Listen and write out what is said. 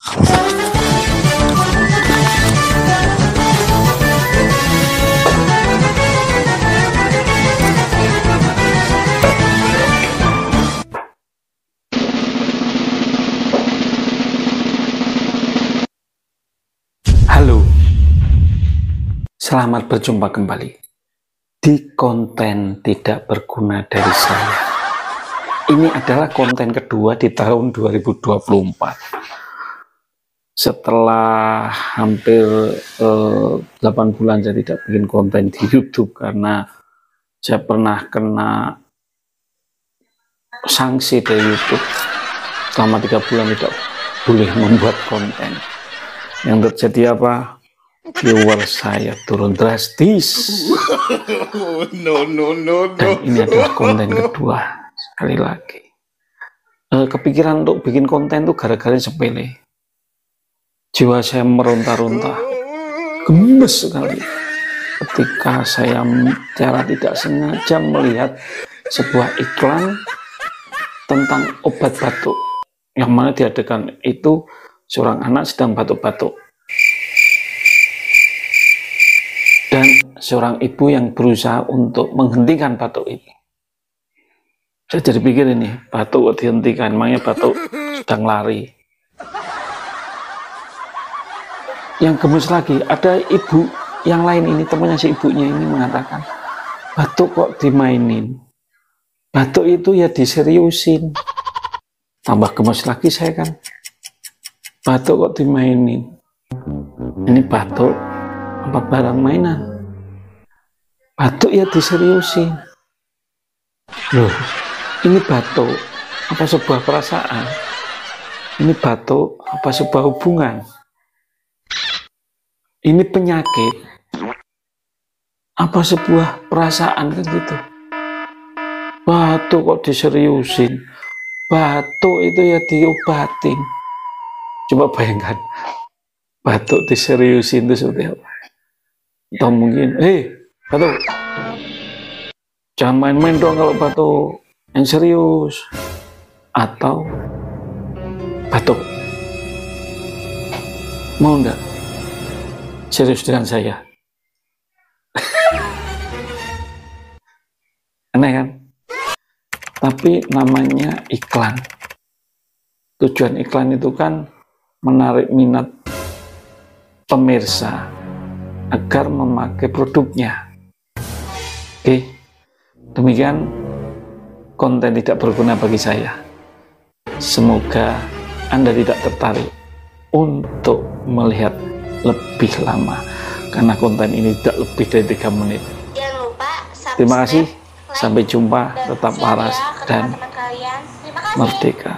Halo, selamat berjumpa kembali di konten tidak berguna dari saya. Ini adalah konten kedua di tahun 2024. Setelah hampir 8 bulan saya tidak bikin konten di YouTube karena saya pernah kena sanksi dari YouTube selama 3 bulan tidak boleh membuat konten. Yang terjadi apa? Viewer saya turun drastis. Dan ini adalah konten kedua. Sekali lagi, kepikiran untuk bikin konten itu gara-gara sepele. Jiwa saya meronta-ronta, gemes sekali ketika saya secara tidak sengaja melihat sebuah iklan tentang obat batuk, yang mana diadakan itu seorang anak sedang batuk-batuk dan seorang ibu yang berusaha untuk menghentikan batuk ini. Saya jadi pikir, ini batuk kok dihentikan, emangnya batuk sedang lari. Yang gemes lagi, ada ibu yang lain ini, temannya si ibunya ini mengatakan, batuk kok dimainin, batuk itu ya diseriusin. Tambah gemes lagi saya kan, batuk kok dimainin, ini batuk apa barang mainan? Batuk ya diseriusin. Loh, ini batuk apa sebuah perasaan? Ini batuk apa sebuah hubungan? Ini penyakit apa sebuah perasaan, kan gitu. Batuk kok diseriusin, batuk itu ya diobatin. Coba bayangkan, batuk diseriusin itu seperti apa? Atau mungkin, batuk, jangan main-main dong kalau batuk, yang serius. Atau batuk, mau enggak serius dengan saya? Aneh kan? Tapi namanya iklan. Tujuan iklan itu kan menarik minat pemirsa agar memakai produknya. Oke, demikian konten tidak berguna bagi saya. Semoga Anda tidak tertarik untuk melihat lebih lama, karena konten ini tidak lebih dari 3 menit. Jangan lupa subscribe, Terima kasih, like, sampai jumpa, tetap share waras ya ke dan teman-teman kalian. Terima kasih. merdeka.